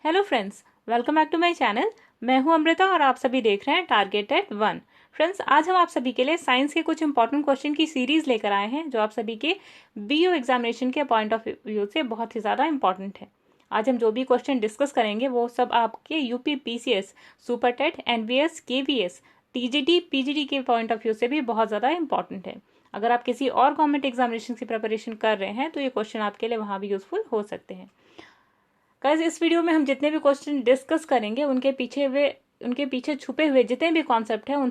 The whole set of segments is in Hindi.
Hello friends, welcome back to my channel. मैं हूं अमृता और आप सभी देख रहे हैं टारगेट एट 1। फ्रेंड्स, आज हम आप सभी के लिए साइंस के कुछ इंपॉर्टेंट क्वेश्चन की सीरीज लेकर आए हैं जो आप सभी के बीओ एग्जामिनेशन के पॉइंट ऑफ व्यू से बहुत ही ज़्यादा इंपॉर्टेंट है। आज हम जो भी क्वेश्चन डिस्कस करेंगे वो सब आपके UP PCS, super TET, NVS, KVS, TGT, PGT के पॉइंट ऑफ व्यू से भी बहुत ज़्यादा इंपॉर्टेंट है। अगर आप किसी और गवर्नमेंट एग्जामिनेशन की प्रिपरेशन कर रहे हैं तो ये क्वेश्चन आपके लिए वहाँ भी यूजफुल हो सकते हैं। गाइस, इस वीडियो में हम जितने भी क्वेश्चन डिस्कस करेंगे उनके पीछे छुपे हुए जितने भी कॉन्सेप्ट हैं उन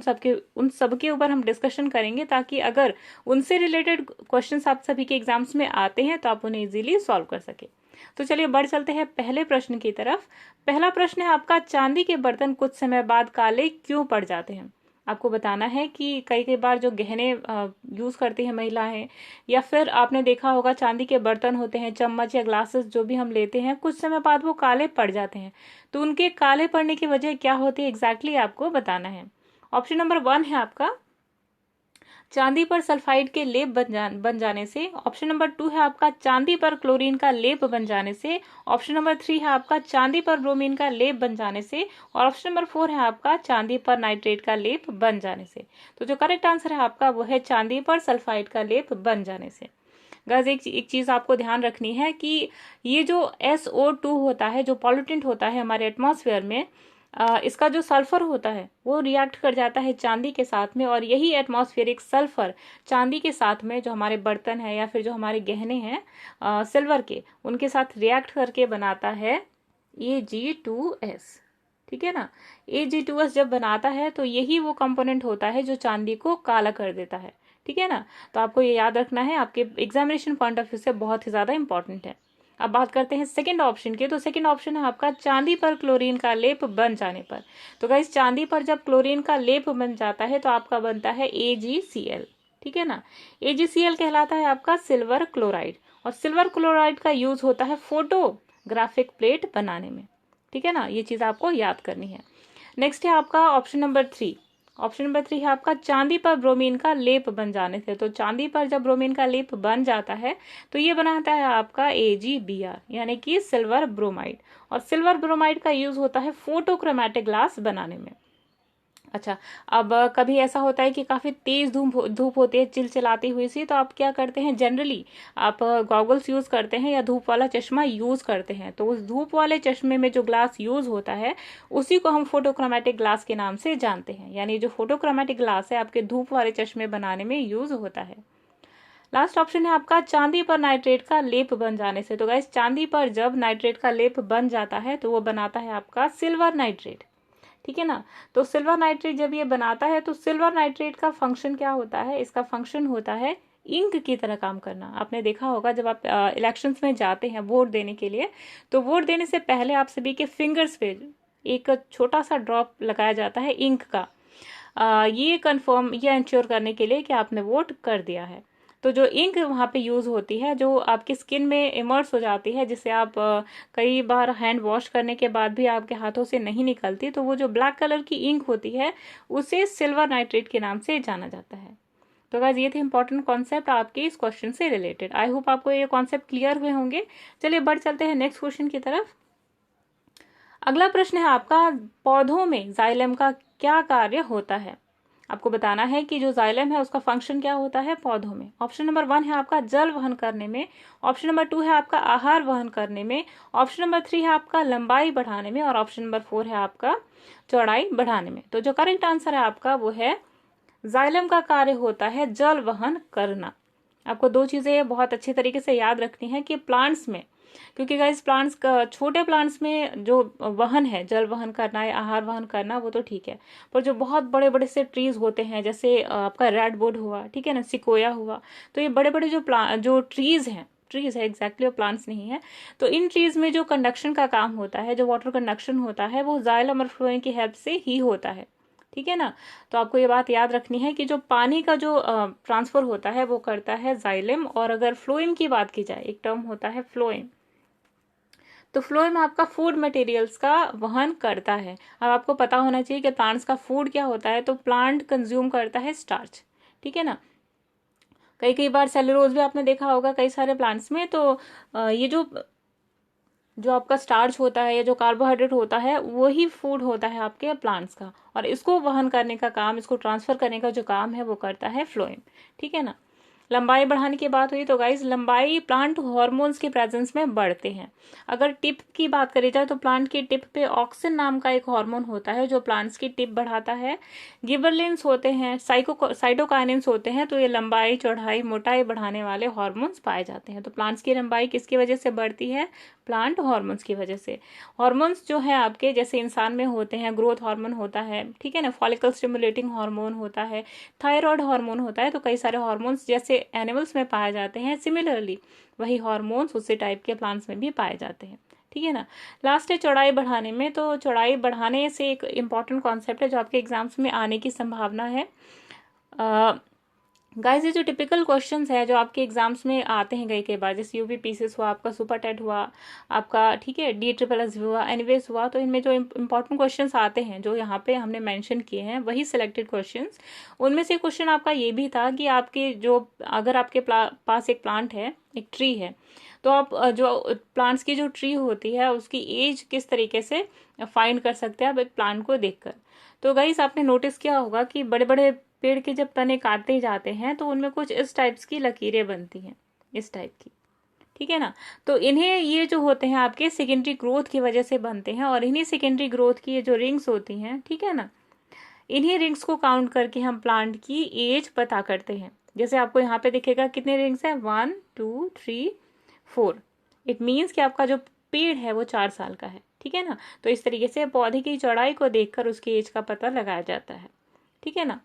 सब के ऊपर हम डिस्कशन करेंगे, ताकि अगर उनसे रिलेटेड क्वेश्चंस आप सभी के एग्जाम्स में आते हैं तो आप उन्हें इजीली सॉल्व कर सके। तो चलिए बढ़ चलते हैं पहले प्रश्न की तरफ। पहला प्रश्न है आपका, चांदी के बर्तन कुछ समय बाद काले क्यों पड़ जाते हैं? आपको बताना है कि कई कई बार जो गहने यूज करती हैं महिलाएं, या फिर आपने देखा होगा चांदी के बर्तन होते हैं, चम्मच या ग्लासेस जो भी हम लेते हैं, कुछ समय बाद वो काले पड़ जाते हैं। तो उनके काले पड़ने की वजह क्या होती है एग्जैक्टली आपको बताना है। ऑप्शन नंबर 1 है आपका, चांदी पर सल्फाइड के लेप बन जाने से। ऑप्शन नंबर 2 है आपका, चांदी पर क्लोरीन का लेप बन जाने से। ऑप्शन नंबर 3 है आपका, चांदी पर ब्रोमीन का लेप बन जाने से। और ऑप्शन नंबर 4 है आपका, चांदी पर नाइट्रेट का लेप बन जाने से। तो जो करेक्ट आंसर है आपका वो है चांदी पर सल्फाइड का लेप बन जाने से। गाइस, एक चीज आपको ध्यान रखनी है कि ये जो SO2 होता है, जो पॉल्यूटेंट होता है हमारे एटमॉस्फेयर में, इसका जो सल्फर होता है वो रिएक्ट कर जाता है चांदी के साथ में, और यही एटमॉस्फेरिक सल्फर चांदी के साथ में जो हमारे बर्तन है या फिर जो हमारे गहने हैं सिल्वर के, उनके साथ रिएक्ट करके बनाता है Ag2S। ठीक है ना। Ag2S जब बनाता है तो यही वो कंपोनेंट होता है जो चांदी को काला कर देता है। ठीक है ना। तो आपको ये याद रखना है, आपके एग्जामिनेशन पॉइंट ऑफ व्यू से बहुत ही ज्यादा इंपॉर्टेंट है। अब बात करते हैं सेकंड ऑप्शन की। तो सेकंड ऑप्शन है आपका, चांदी पर क्लोरीन का लेप बन जाने पर। तो गाइस, चांदी पर जब क्लोरीन का लेप बन जाता है तो आपका बनता है AgCl। ठीक है ना। AgCl कहलाता है आपका सिल्वर क्लोराइड, और सिल्वर क्लोराइड का यूज होता है फोटोग्राफिक प्लेट बनाने में। ठीक है ना, ये चीज आपको याद करनी है। नेक्स्ट है आपका ऑप्शन नंबर 3। ऑप्शन नंबर 3 है आपका, चांदी पर ब्रोमीन का लेप बन जाने से। तो चांदी पर जब ब्रोमीन का लेप बन जाता है तो ये बनाता है आपका AgBr, यानी कि सिल्वर ब्रोमाइड। और सिल्वर ब्रोमाइड का यूज होता है फोटोक्रोमैटिक ग्लास बनाने में। अच्छा, अब कभी ऐसा होता है कि काफी तेज धूप होती है, चिलचिलाती हुई सी, तो आप क्या करते हैं, जनरली आप गॉगल्स यूज करते हैं या धूप वाला चश्मा यूज करते हैं। तो उस धूप वाले चश्मे में जो ग्लास यूज होता है उसी को हम फोटोक्रोमैटिक ग्लास के नाम से जानते हैं। यानी जो फोटोक्रोमैटिक ग्लास है आपके धूप वाले चश्मे बनाने में यूज होता है। लास्ट ऑप्शन है आपका, चांदी पर नाइट्रेट का लेप बन जाने से। तो गाइस, चांदी पर जब नाइट्रेट का लेप बन जाता है तो वो बनाता है आपका सिल्वर नाइट्रेट। ठीक है ना। तो सिल्वर नाइट्रेट जब ये बनाता है तो सिल्वर नाइट्रेट का फंक्शन क्या होता है, इसका फंक्शन होता है इंक की तरह काम करना। आपने देखा होगा जब आप इलेक्शंस में जाते हैं वोट देने के लिए, तो वोट देने से पहले आप सभी के फिंगर्स पे एक छोटा सा ड्रॉप लगाया जाता है इंक का, ये कंफर्म या इंश्योर करने के लिए कि आपने वोट कर दिया है। तो जो इंक वहाँ पे यूज होती है, जो आपकी स्किन में इमर्स हो जाती है, जिसे आप कई बार हैंड वॉश करने के बाद भी आपके हाथों से नहीं निकलती, तो वो जो ब्लैक कलर की इंक होती है उसे सिल्वर नाइट्रेट के नाम से जाना जाता है। तो गाइस, ये थे इंपॉर्टेंट कॉन्सेप्ट आपके इस क्वेश्चन से रिलेटेड। आई होप आपको ये कॉन्सेप्ट क्लियर हुए होंगे। चलिए बढ़ चलते हैं नेक्स्ट क्वेश्चन की तरफ। अगला प्रश्न है आपका, पौधों में जाइलम का क्या कार्य होता है? आपको बताना है कि जो जाइलम है उसका फंक्शन क्या होता है पौधों में। ऑप्शन नंबर 1 है आपका, जल वहन करने में। ऑप्शन नंबर 2 है आपका, आहार वहन करने में। ऑप्शन नंबर 3 है आपका, लंबाई बढ़ाने में। और ऑप्शन नंबर 4 है आपका, चौड़ाई बढ़ाने में। तो जो करेक्ट आंसर है आपका वो है, जाइलम का कार्य होता है जल वहन करना। आपको दो चीजें बहुत अच्छी तरीके से याद रखनी है कि प्लांट्स में, क्योंकि गाइस प्लांट्स का, छोटे प्लांट्स में जो वहन है, जल वहन करना या आहार वहन करना, वो तो ठीक है, पर जो बहुत बड़े बड़े से ट्रीज होते हैं, जैसे आपका रेडवुड हुआ, ठीक है ना, सिकोया हुआ, तो ये बड़े बड़े जो ट्रीज है एग्जैक्टली, और प्लांट्स नहीं है। तो इन ट्रीज में जो कंडक्शन का काम होता है, जो वाटर कंडक्शन होता है, वो जाइलम और फ्लोएम की हेल्प से ही होता है। ठीक है ना। तो आपको ये बात याद रखनी है कि जो पानी का जो ट्रांसफर होता है वो करता है जाइलम। और अगर फ्लोएम की बात की जाए, एक टर्म होता है फ्लोएम, तो फ्लोएम आपका फूड मटेरियल्स का वहन करता है। अब आपको पता होना चाहिए कि प्लांट्स का फूड क्या होता है। तो प्लांट कंज्यूम करता है स्टार्च। ठीक है ना। कई कई बार सेलुलोज भी आपने देखा होगा कई सारे प्लांट्स में। तो ये जो जो आपका स्टार्च होता है या जो कार्बोहाइड्रेट होता है वही फूड होता है आपके प्लांट्स का, और इसको वहन करने का काम, इसको ट्रांसफर करने का जो काम है वो करता है फ्लोएम। ठीक है ना। लंबाई बढ़ाने की बात हुई तो गाइस लंबाई प्लांट हार्मोन्स के प्रेजेंस में बढ़ते हैं। अगर टिप की बात करी जाए तो प्लांट की टिप पे ऑक्सिन नाम का एक हार्मोन होता है जो प्लांट्स की टिप बढ़ाता है। गिबरलिन्स होते हैं, साइटोकाइनिन्स होते हैं, तो ये लंबाई, चौड़ाई, मोटाई बढ़ाने वाले हार्मोन्स पाए जाते हैं। तो प्लांट्स की लंबाई किसकी वजह से बढ़ती है? प्लांट हार्मोन्स की वजह से। हार्मोन्स जो है आपके जैसे इंसान में होते हैं, ग्रोथ हार्मोन होता है, ठीक है ना, फॉलिकल स्टिमुलेटिंग हार्मोन होता है, थायराइड हार्मोन होता है, तो कई सारे हार्मोन्स जैसे एनिमल्स में पाए जाते हैं, सिमिलरली वही हार्मोन्स उसी टाइप के प्लांट्स में भी पाए जाते हैं। ठीक है ना। लास्ट है चौड़ाई बढ़ाने में, तो चौड़ाई बढ़ाने से एक इंपॉर्टेंट कॉन्सेप्ट है जो आपके एग्जाम्स में आने की संभावना है। गाइस ये जो टिपिकल क्वेश्चंस है जो आपके एग्जाम्स में आते हैं कई बार, जैसे यूपी पीसीएस हुआ, आपका सुपर टेट हुआ, आपका ठीक है DSSS हुआ, एनीवेज हुआ, तो इनमें जो इंपॉर्टेंट क्वेश्चंस आते हैं जो यहाँ पे हमने मेंशन किए हैं वही सिलेक्टेड क्वेश्चंस। उनमें से क्वेश्चन आपका ये भी था कि आपके जो अगर आपके पास एक प्लांट है, एक ट्री है, तो आप जो प्लांट्स की जो ट्री होती है उसकी एज किस तरीके से फाइंड कर सकते हैं आप एक प्लांट को देखकर। तो गाइस आपने नोटिस किया होगा कि बड़े बड़े पेड़ के जब तने काटते जाते हैं तो उनमें कुछ इस टाइप्स की लकीरें बनती हैं, इस टाइप की। ठीक है ना। तो इन्हें, ये जो होते हैं आपके सेकेंडरी ग्रोथ की वजह से बनते हैं, और इन्हीं सेकेंडरी ग्रोथ की ये जो रिंग्स होती हैं, ठीक है ना, इन्हीं रिंग्स को काउंट करके हम प्लांट की एज पता करते हैं। जैसे आपको यहाँ पे दिखेगा कितने रिंग्स हैं, 1 2 3 4। इट मीन्स कि आपका जो पेड़ है वो 4 साल का है। ठीक है ना। तो इस तरीके से पौधे की चौड़ाई को देखकर उसकी एज का पता लगाया जाता है। ठीक है ना।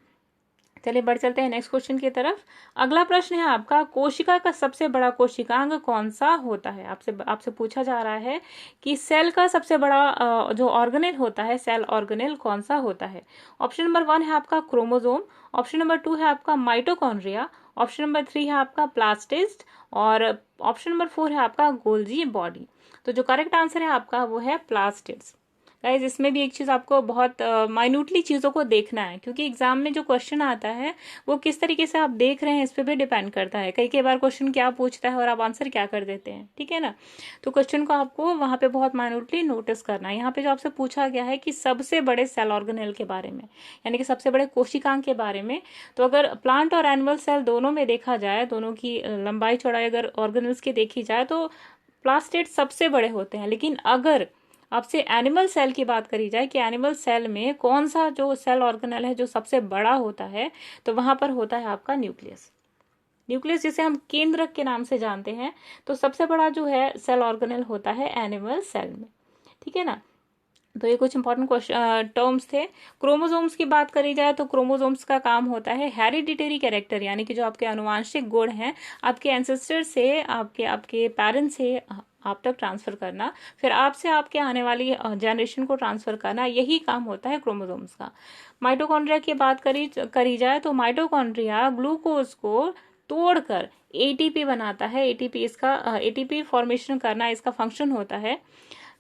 चलिए बढ़ चलते हैं नेक्स्ट क्वेश्चन की तरफ। अगला प्रश्न है आपका, कोशिका का सबसे बड़ा कोशिकांग कौन सा होता है? आपसे पूछा जा रहा है कि सेल का सबसे बड़ा जो ऑर्गेनेल होता है, सेल ऑर्गेनेल कौन सा होता है? ऑप्शन नंबर 1 है आपका क्रोमोसोम, ऑप्शन नंबर 2 है आपका माइटोकॉन्ड्रिया, ऑप्शन नंबर 3 है आपका प्लास्टिस्ट, और ऑप्शन नंबर 4 है आपका गोल्जी बॉडी। तो जो करेक्ट आंसर है आपका वो है प्लास्टिड्स। गाइज इसमें भी एक चीज आपको बहुत माइन्यूटली चीजों को देखना है, क्योंकि एग्जाम में जो क्वेश्चन आता है वो किस तरीके से आप देख रहे हैं इस पे भी डिपेंड करता है। कई बार क्वेश्चन क्या पूछता है और आप आंसर क्या कर देते हैं। ठीक है ना। तो क्वेश्चन को आपको वहां पे बहुत माइन्यूटली नोटिस करना है। यहाँ पे जो आपसे पूछा गया है कि सबसे बड़े सेल ऑर्गेनेल के बारे में, यानी कि सबसे बड़े कोशिकांग के बारे में, तो अगर प्लांट और एनिमल सेल दोनों में देखा जाए, दोनों की लंबाई चौड़ाई अगर ऑर्गेनल्स की देखी जाए तो प्लास्टिड सबसे बड़े होते हैं। लेकिन अगर आपसे एनिमल सेल की बात करी जाए कि एनिमल सेल में कौन सा जो सेल ऑर्गेनल है जो सबसे बड़ा होता है, तो वहां पर होता है आपका न्यूक्लियस। न्यूक्लियस जिसे हम केंद्रक के नाम से जानते हैं, तो सबसे बड़ा जो है सेल ऑर्गेनल होता है एनिमल सेल में। ठीक है ना। तो ये कुछ इंपॉर्टेंट क्वेश्चन टर्म्स थे। क्रोमोसोम्स की बात करी जाए तो क्रोमोसोम्स का काम होता है हेरिडिटरी कैरेक्टर, यानी कि जो आपके अनुवांशिक गुण हैं आपके एंसेस्टर से, आपके पेरेंट्स से आप तक ट्रांसफर करना, फिर आपसे आपके आने वाली जनरेशन को ट्रांसफर करना, यही काम होता है क्रोमोसोम्स का। माइटोकॉन्ड्रिया की बात करी जाए तो माइटोकॉन्ड्रिया ग्लूकोज को तोड़कर एटीपी बनाता है। एटीपी फॉर्मेशन करना इसका फंक्शन होता है।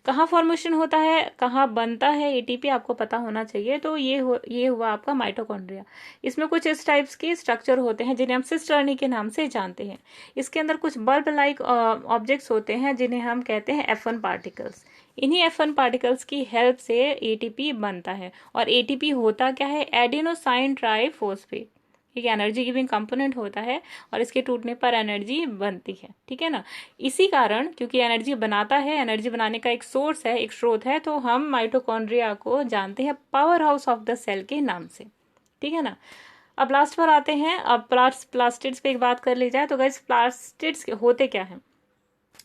कहाँ फॉर्मेशन होता है, कहाँ बनता है एटीपी, आपको पता होना चाहिए। तो ये हुआ आपका माइटोकॉन्ड्रिया। इसमें कुछ इस टाइप्स के स्ट्रक्चर होते हैं जिन्हें हम सिस्टर्नी के नाम से जानते हैं। इसके अंदर कुछ बल्ब लाइक ऑब्जेक्ट्स होते हैं जिन्हें हम कहते हैं F1 पार्टिकल्स। इन्हीं F1 पार्टिकल्स की हेल्प से एटीपी बनता है। और एटीपी होता क्या है? एडेनोसाइन ट्राइफॉस्फेट, एक एनर्जी गिविंग कंपोनेंट होता है, और इसके टूटने पर एनर्जी बनती है। ठीक है ना। इसी कारण, क्योंकि एनर्जी बनाता है, एनर्जी बनाने का एक सोर्स है, एक स्रोत है, तो हम माइटोकॉन्ड्रिया को जानते हैं power house of the cell के नाम से। ठीक है ना। अब लास्ट पर आते हैं। अब प्लास्टिड्स पे एक बात कर ली जाए तो गाइस प्लास्टिड्स होते क्या है?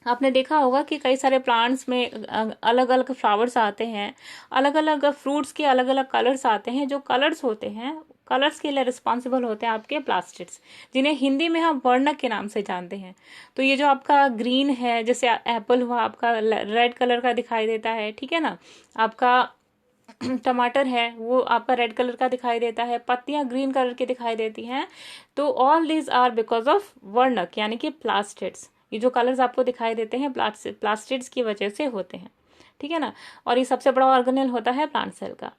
आपने देखा होगा कि कई सारे प्लांट्स में अलग अलग फ्लावर्स आते हैं, अलग अलग फ्रूट्स के अलग अलग कलर्स आते हैं। जो कलर्स होते हैं, कलर्स के लिए रिस्पॉन्सिबल होते हैं आपके प्लास्टिड्स, जिन्हें हिंदी में हम वर्णक के नाम से जानते हैं। तो ये जो आपका ग्रीन है, जैसे एप्पल हुआ आपका रेड कलर का दिखाई देता है। ठीक है ना। आपका टमाटर है वो आपका रेड कलर का दिखाई देता है, पत्तियां ग्रीन कलर की दिखाई देती हैं। तो all this are because of वर्णक, यानी कि प्लास्टिड्स। ये जो कलर्स आपको दिखाई देते हैं प्लास्टिड्स की वजह से होते हैं। ठीक है ना। और ये सबसे बड़ा ऑर्गेनेल होता है प्लांट सेल का।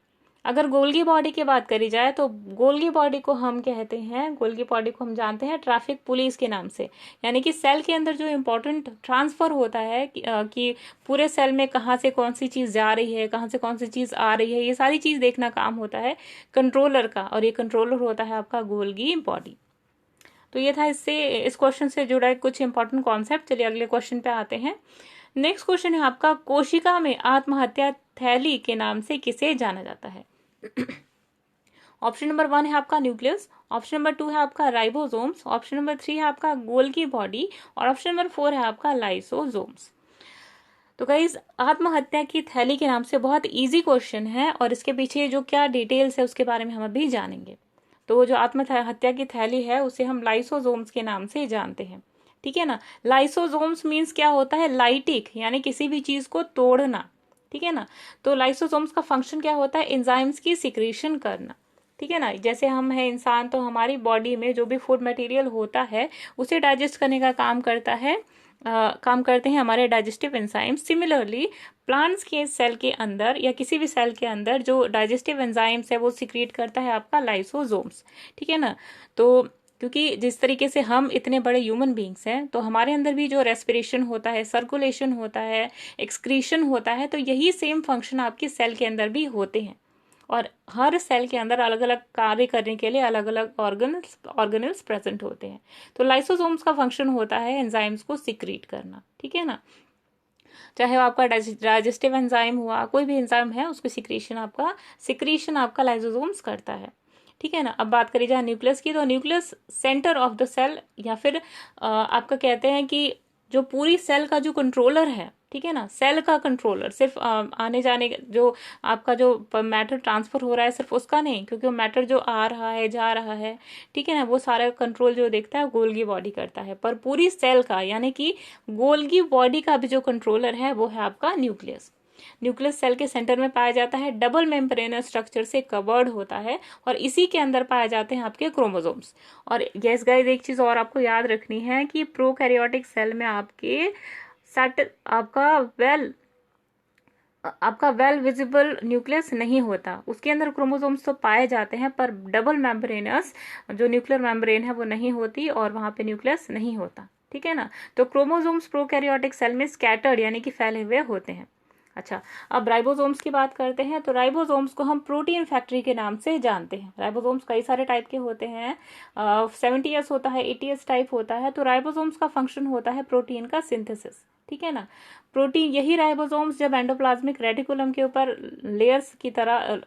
अगर गोल्गी बॉडी की बात करी जाए तो गोल्गी बॉडी को हम कहते हैं, गोल्गी बॉडी को हम जानते हैं ट्रैफिक पुलिस के नाम से। यानी कि सेल के अंदर जो इम्पोर्टेंट ट्रांसफर होता है कि पूरे सेल में कहाँ से कौन सी चीज जा रही है, कहाँ से कौन सी चीज आ रही है, ये सारी चीज देखना काम होता है कंट्रोलर का, और ये कंट्रोलर होता है आपका गोल्गी बॉडी। तो ये था इस क्वेश्चन से जुड़ा कुछ इंपॉर्टेंट कॉन्सेप्ट। चलिए अगले क्वेश्चन पे आते हैं। नेक्स्ट क्वेश्चन है आपका, कोशिका में आत्महत्या थैली के नाम से किसे जाना जाता है? ऑप्शन नंबर 1 है आपका न्यूक्लियस, ऑप्शन नंबर 2 है आपका राइबोसोम्स, ऑप्शन नंबर 3 है आपका गोल्गी बॉडी, और ऑप्शन नंबर 4 है आपका लाइसोसोम्स। तो गाइस, आत्महत्या की थैली के नाम से बहुत इजी क्वेश्चन है, और इसके पीछे जो क्या डिटेल्स है उसके बारे में हम अभी जानेंगे। तो जो आत्महत्या की थैली है उसे हम लाइसोसोम्स के नाम से जानते हैं, ठीक है ना। लाइसोसोम्स मीन्स क्या होता है? लाइटिक, यानी किसी भी चीज को तोड़ना, ठीक है ना। तो लाइसोसोम्स का फंक्शन क्या होता है? एंजाइम्स की सिक्रीशन करना, ठीक है ना। जैसे हम है इंसान, तो हमारी बॉडी में जो भी फूड मटेरियल होता है उसे डाइजेस्ट करने का काम करते हैं हमारे डाइजेस्टिव एंजाइम्स। सिमिलरली प्लांट्स के सेल के अंदर या किसी भी सेल के अंदर जो डाइजेस्टिव एंजाइम्स है वो सिक्रीट करता है आपका लाइसोसोम्स, ठीक है ना। तो क्योंकि जिस तरीके से हम इतने बड़े ह्यूमन बींग्स हैं, तो हमारे अंदर भी जो रेस्पिरेशन होता है, सर्कुलेशन होता है, एक्सक्रीशन होता है, तो यही सेम फंक्शन आपकी सेल के अंदर भी होते हैं। और हर सेल के अंदर अलग अलग कार्य करने के लिए अलग अलग ऑर्गेनल्स प्रेजेंट होते हैं। तो लाइसोसोम्स का फंक्शन होता है एंजाइम्स को सिक्रीट करना, ठीक है ना। चाहे वो आपका डाइजेस्टिव एंजाइम हुआ, कोई भी एंजाइम है, उसको सिक्रीशन आपका लाइसोसोम्स करता है, ठीक है ना। अब बात करी जाए न्यूक्लियस की, तो nucleus centre of the cell, या फिर आपका कहते हैं कि जो पूरी सेल का जो कंट्रोलर है, ठीक है ना, सेल का कंट्रोलर, सिर्फ आने जाने जो आपका जो मैटर ट्रांसफर हो रहा है सिर्फ उसका नहीं, क्योंकि वो मैटर जो आ रहा है जा रहा है, ठीक है ना, वो सारा कंट्रोल जो देखता है गोल्गी बॉडी करता है। पर पूरी सेल का, यानी कि गोल्गी बॉडी का भी जो कंट्रोलर है वो है आपका न्यूक्लियस। न्यूक्लियस सेल के सेंटर में पाया जाता है, डबल मेम्ब्रेनस स्ट्रक्चर से कवर्ड होता है, और इसी के अंदर पाए जाते हैं आपके क्रोमोसोम्स। और यस गाइस, एक चीज और आपको याद रखनी है कि प्रोकैरियोटिक सेल में आपका वेल विजिबल न्यूक्लियस नहीं होता। उसके अंदर क्रोमोसोम्स तो पाए जाते हैं, पर डबल मेम्ब्रेनस जो न्यूक्लियर मेम्ब्रेन है वो नहीं होती, और वहां पे न्यूक्लियस नहीं होता, ठीक है ना। तो क्रोमोसोम्स प्रोकैरियोटिक सेल में स्कैटर्ड, यानी कि फैले हुए होते हैं। अच्छा, अब राइबोसोम्स की बात करते हैं। तो राइबोसोम्स को हम प्रोटीन फैक्ट्री के नाम से जानते हैं। राइबोसोम्स कई सारे टाइप के होते हैं, 70S होता है, 80S टाइप होता है। तो राइबोसोम्स का फंक्शन होता है प्रोटीन का सिंथेसिस, ठीक है ना। प्रोटीन, यही राइबोसोम्स जब एंडोप्लाज्मिक रेटिकुलम के ऊपर लेयर्स की तरह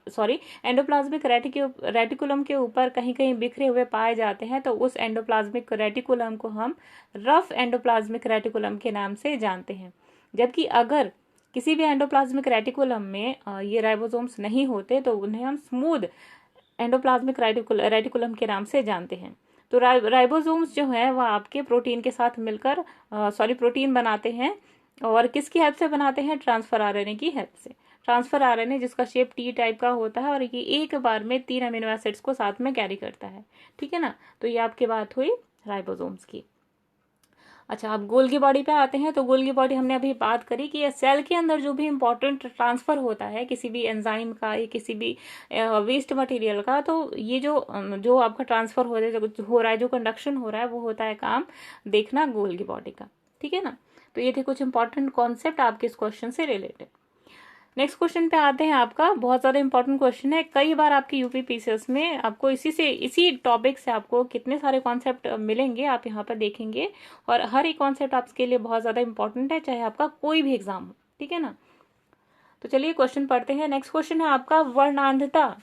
एंडोप्लाज्मिक रेटिकुलम के ऊपर कहीं कहीं बिखरे हुए पाए जाते हैं, तो उस एंडोप्लाज्मिक रेटिकुलम को हम रफ एंडोप्लाज्मिक रेटिकुलम के नाम से जानते हैं। जबकि अगर किसी भी एंडोप्लाज्मिक रेटिकुलम में ये राइबोसोम्स नहीं होते, तो उन्हें हम स्मूथ एंडोप्लाज्मिक रेटिकुलम के नाम से जानते हैं। तो राइबोसोम्स जो है वह आपके प्रोटीन के साथ मिलकर प्रोटीन बनाते हैं, और किसकी हेल्प से बनाते हैं? ट्रांसफर आरएनए की हेल्प से। ट्रांसफर आरएनए जिसका शेप टी टाइप का होता है, और ये एक बार में 3 अमीनो एसिड्स को साथ में कैरी करता है, ठीक है ना। तो ये आपकी बात हुई राइबोसोम्स की। अच्छा, अब गोल्गी बॉडी पे आते हैं। तो गोल्गी बॉडी हमने अभी बात करी कि सेल के अंदर जो भी इंपॉर्टेंट ट्रांसफर होता है किसी भी एंजाइम का या किसी भी वेस्ट मटेरियल का, तो ये जो आपका ट्रांसफर हो रहा है, जो कंडक्शन हो रहा है, वो होता है काम देखना गोल्गी बॉडी का, ठीक है ना। तो ये थे कुछ इंपॉर्टेंट कॉन्सेप्ट आपके इस क्वेश्चन से रिलेटेड। नेक्स्ट क्वेश्चन पे आते हैं। आपका बहुत ज्यादा इंपॉर्टेंट क्वेश्चन है, कई बार आपकी यूपी पीसीएस में आपको इसी टॉपिक से आपको कितने सारे कॉन्सेप्ट मिलेंगे, आप यहाँ पर देखेंगे, और हर एक कॉन्सेप्ट आपके लिए बहुत ज्यादा इंपॉर्टेंट है, चाहे आपका कोई भी एग्जाम हो, ठीक है ना। तो चलिए क्वेश्चन पढ़ते हैं। नेक्स्ट क्वेश्चन है आपका, वर्णांधता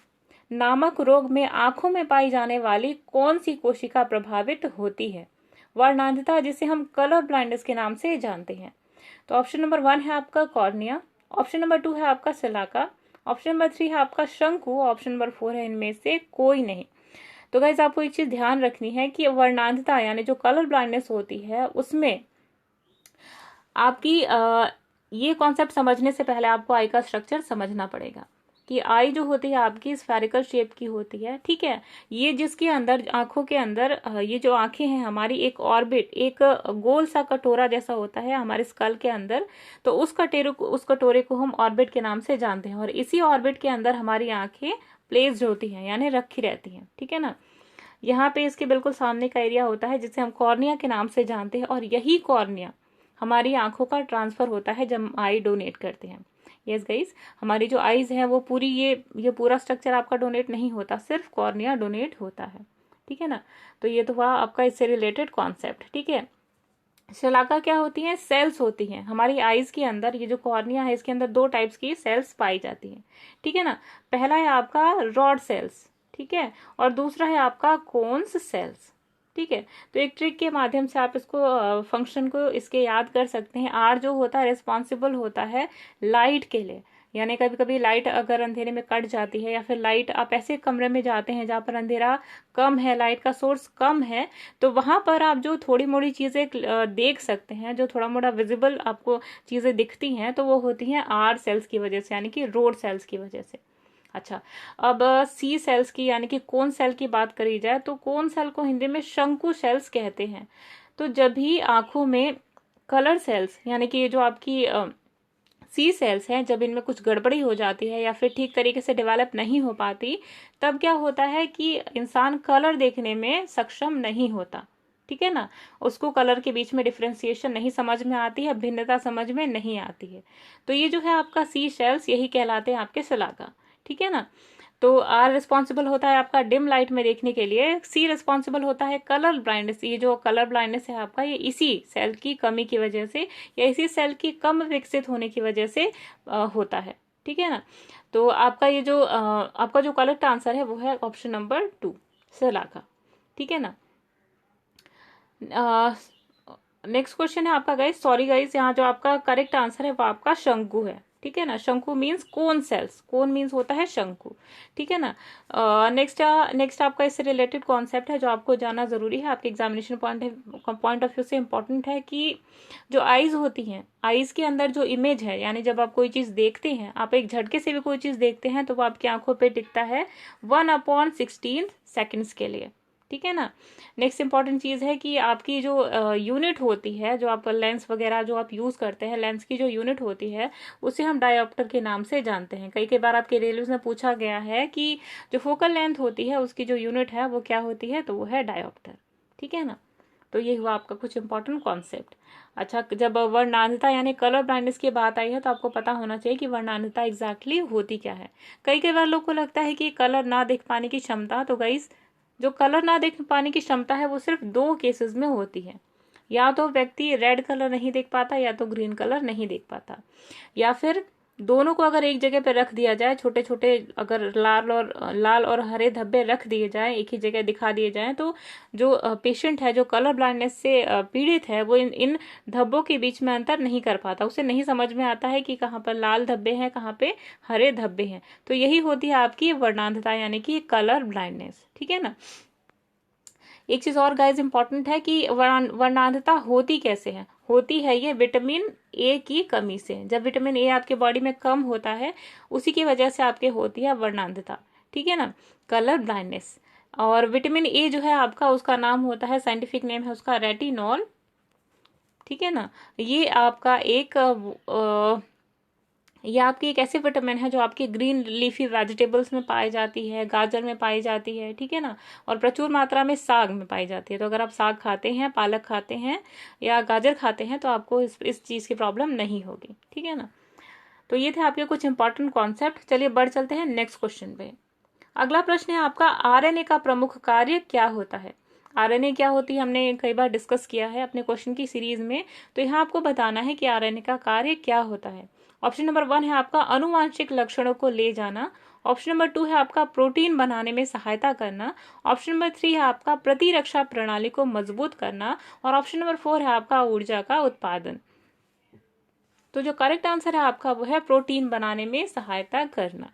नामक रोग में आंखों में पाई जाने वाली कौन सी कोशिका प्रभावित होती है? वर्णांधता, जिसे हम कलर ब्लाइंडनेस के नाम से जानते हैं। तो ऑप्शन नंबर 1 है आपका कॉर्निया, ऑप्शन नंबर 2 है आपका सिलाका, ऑप्शन नंबर 3 है आपका शंकु, ऑप्शन नंबर 4 है इनमें से कोई नहीं। तो गाइस, आपको एक चीज ध्यान रखनी है कि वर्णांधता यानी जो कलर ब्लाइंडनेस होती है, उसमें आपकी ये कॉन्सेप्ट समझने से पहले आपको आई का स्ट्रक्चर समझना पड़ेगा। कि आई जो होती है आपकी स्फेरिकल शेप की होती है, ठीक है। ये जिसके अंदर, आंखों के अंदर ये जो आंखें हैं हमारी, एक ऑर्बिट, एक गोल सा कटोरा जैसा होता है हमारे स्कल के अंदर, तो उस कटोरे को हम ऑर्बिट के नाम से जानते हैं, और इसी ऑर्बिट के अंदर हमारी आंखें प्लेस्ड होती हैं, यानी रखी रहती हैं, ठीक है ना। यहाँ पे इसके बिल्कुल सामने का एरिया होता है जिसे हम कॉर्निया के नाम से जानते हैं, और यही कॉर्निया हमारी आंखों का ट्रांसफर होता है जब आई डोनेट करते हैं। यस गाइस, हमारी जो आईज है वो पूरी, ये पूरा स्ट्रक्चर आपका डोनेट नहीं होता, सिर्फ कॉर्निया डोनेट होता है, ठीक है ना। तो ये तो हुआ आपका इससे रिलेटेड कॉन्सेप्ट, ठीक है। शलाका क्या होती है? सेल्स होती हैं हमारी आईज के अंदर। ये जो कॉर्निया है इसके अंदर दो टाइप्स की सेल्स पाई जाती हैं, ठीक है ना। पहला है आपका रॉड सेल्स, ठीक है, और दूसरा है आपका कोन्स सेल्स, ठीक है। तो एक ट्रिक के माध्यम से आप इसको फंक्शन को इसके याद कर सकते हैं। आर जो होता है रिस्पॉन्सिबल होता है लाइट के लिए, यानी कभी कभी लाइट अगर अंधेरे में कट जाती है, या फिर लाइट आप ऐसे कमरे में जाते हैं जहाँ पर अंधेरा कम है, लाइट का सोर्स कम है, तो वहां पर आप जो थोड़ी मोड़ी चीजें देख सकते हैं, जो थोड़ा मोड़ा विजिबल आपको चीजें दिखती हैं, तो वो होती हैं आर सेल्स की वजह से, यानी कि रोड सेल्स की वजह से। अच्छा, अब सी सेल्स की यानी कि कोन सेल की बात करी जाए तो कोन सेल को हिंदी में शंकु सेल्स कहते हैं। तो जब भी आंखों में कलर सेल्स यानी कि जो आपकी सी सेल्स हैं, जब इनमें कुछ गड़बड़ी हो जाती है या फिर ठीक तरीके से डेवलप नहीं हो पाती, तब क्या होता है कि इंसान कलर देखने में सक्षम नहीं होता, ठीक है ना। उसको कलर के बीच में डिफ्रेंसिएशन नहीं समझ में आती है, भिन्नता समझ में नहीं आती है। तो ये जो है आपका सी सेल्स, यही कहलाते हैं आपके शलाका, ठीक है ना। तो आर रिस्पॉन्सिबल होता है आपका डिम लाइट में देखने के लिए, सी रिस्पॉन्सिबल होता है कलर ब्लाइंडनेस। ये जो कलर ब्लाइंडनेस है आपका, ये इसी सेल की कमी की वजह से या इसी सेल की कम विकसित होने की वजह से होता है, ठीक है ना। तो आपका ये जो आपका जो करेक्ट आंसर है वो है ऑप्शन नंबर 2, शलाका, ठीक है ना। नेक्स्ट क्वेश्चन है आपका गाइस, सॉरी गाइस, यहाँ जो आपका करेक्ट आंसर है वो आपका शंकु है, ठीक है ना। शंकु मीन्स कोन सेल्स, कोन मीन्स होता है शंकु, ठीक है ना। नेक्स्ट आपका इससे रिलेटेड कॉन्सेप्ट है जो आपको जानना जरूरी है, आपके एग्जामिनेशन पॉइंट ऑफ व्यू से इंपॉर्टेंट है, कि जो आईज होती हैं, आईज के अंदर जो इमेज है, यानी जब आप कोई चीज देखते हैं, आप एक झटके से भी कोई चीज देखते हैं, तो वो आपकी आंखों पे टिकता है 1/16 सेकेंड्स के लिए, ठीक है ना। नेक्स्ट इंपॉर्टेंट चीज है कि आपकी जो यूनिट होती है, जो आप लेंस वगैरह जो आप यूज करते हैं, लेंस की जो यूनिट होती है उसे हम डायोप्टर के नाम से जानते हैं। कई बार आपके रेलवे में पूछा गया है कि जो फोकल लेंथ होती है उसकी जो यूनिट है वो क्या होती है, तो वो है डायोप्टर, ठीक है ना। तो ये हुआ आपका कुछ इंपॉर्टेंट कॉन्सेप्ट। अच्छा, जब वर्णांधता यानी कलर ब्लाइंडनेस की बात आई है तो आपको पता होना चाहिए कि वर्णांधता एग्जैक्टली होती क्या है। कई बार लोग को लगता है कि कलर ना देख पाने की क्षमता, तो गाइस जो कलर ना देख पाने की क्षमता है वो सिर्फ 2 केसेस में होती है। या तो व्यक्ति रेड कलर नहीं देख पाता, या तो ग्रीन कलर नहीं देख पाता, या फिर दोनों को अगर एक जगह पे रख दिया जाए, छोटे छोटे अगर लाल और हरे धब्बे रख दिए जाए, एक ही जगह दिखा दिए जाए, तो जो पेशेंट है जो कलर ब्लाइंडनेस से पीड़ित है वो इन धब्बों के बीच में अंतर नहीं कर पाता, उसे नहीं समझ में आता है कि कहाँ पर लाल धब्बे हैं, कहाँ पे हरे धब्बे हैं। तो यही होती है आपकी वर्णांधता यानी कि कलर ब्लाइंडनेस, ठीक है ना। एक चीज और गाइज इंपॉर्टेंट है कि वर्णांधता होती कैसे है, होती है ये विटामिन ए की कमी से। जब विटामिन ए आपके बॉडी में कम होता है उसी की वजह से आपके होती है वर्णांधता, ठीक है ना, कलर ब्लाइंडनेस। और विटामिन ए जो है आपका, उसका नाम होता है, साइंटिफिक नेम है उसका रेटिनॉल, ठीक है ना। ये आपका ये आपकी एक ऐसी विटामिन है जो आपकी ग्रीन लीफी वेजिटेबल्स में पाई जाती है, गाजर में पाई जाती है, ठीक है ना, और प्रचुर मात्रा में साग में पाई जाती है। तो अगर आप साग खाते हैं, पालक खाते हैं या गाजर खाते हैं तो आपको इस चीज की प्रॉब्लम नहीं होगी, ठीक है ना। तो ये थे आपके कुछ इंपॉर्टेंट कॉन्सेप्ट। चलिए बढ़ चलते हैं नेक्स्ट क्वेश्चन पे। अगला प्रश्न है आपका, आरएनए का प्रमुख कार्य क्या होता है। आरएनए क्या होती है हमने कई बार डिस्कस किया है अपने क्वेश्चन की सीरीज में, तो यहाँ आपको बताना है कि आरएनए का कार्य क्या होता है। ऑप्शन नंबर 1 है आपका अनुवांशिक लक्षणों को ले जाना। ऑप्शन नंबर 2 है आपका प्रोटीन बनाने में सहायता करना। ऑप्शन नंबर 3 है आपका प्रतिरक्षा प्रणाली को मजबूत करना, और ऑप्शन नंबर 4 है आपका ऊर्जा का उत्पादन। तो जो करेक्ट आंसर है आपका वो है प्रोटीन बनाने में सहायता करना।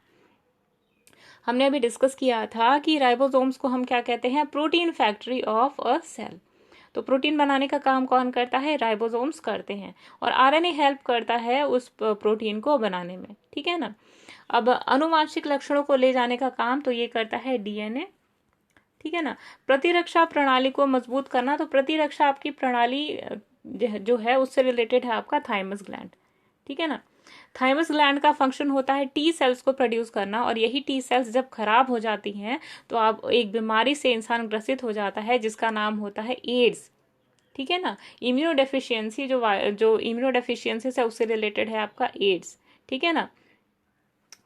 हमने अभी डिस्कस किया था कि राइबोसोम्स को हम क्या कहते हैं, protein factory of a cell. तो प्रोटीन बनाने का काम कौन करता है? राइबोसोम्स करते हैं, और आरएनए हेल्प करता है उस प्रोटीन को बनाने में, ठीक है ना। अब अनुवांशिक लक्षणों को ले जाने का काम तो ये करता है डीएनए, ठीक है ना। प्रतिरक्षा प्रणाली को मजबूत करना, तो प्रतिरक्षा आपकी प्रणाली जो है उससे रिलेटेड है आपका थाइमस ग्लैंड, ठीक है ना। थाइमस ग्लैंड का फंक्शन होता है टी सेल्स को प्रोड्यूस करना, और यही टी सेल्स जब खराब हो जाती हैं तो आप एक बीमारी से इंसान ग्रसित हो जाता है जिसका नाम होता है एड्स, ठीक है ना। इम्यूनोडेफिशिएंसी जो इम्यूनोडेफिशिएंसी है उससे रिलेटेड है आपका एड्स, ठीक है ना।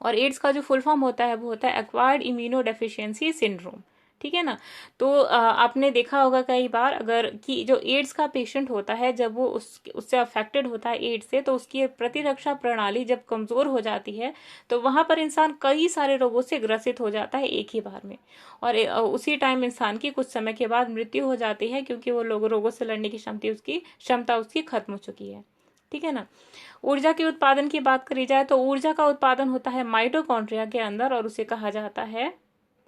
और एड्स का जो फुल फॉर्म होता है वो होता है एक्वायर्ड इम्यूनोडेफिशिएंसी सिंड्रोम, ठीक है ना। तो आपने देखा होगा कई बार अगर कि जो एड्स का पेशेंट होता है जब वो उससे अफेक्टेड होता है एड्स से, तो उसकी प्रतिरक्षा प्रणाली जब कमजोर हो जाती है तो वहां पर इंसान कई सारे रोगों से ग्रसित हो जाता है एक ही बार में, और उसी टाइम इंसान की कुछ समय के बाद मृत्यु हो जाती है क्योंकि वो रोगों से लड़ने की क्षमता उसकी खत्म हो चुकी है, ठीक है ना। ऊर्जा के उत्पादन की बात करी जाए तो ऊर्जा का उत्पादन होता है माइटोकॉन्ड्रिया के अंदर, और उसे कहा जाता है,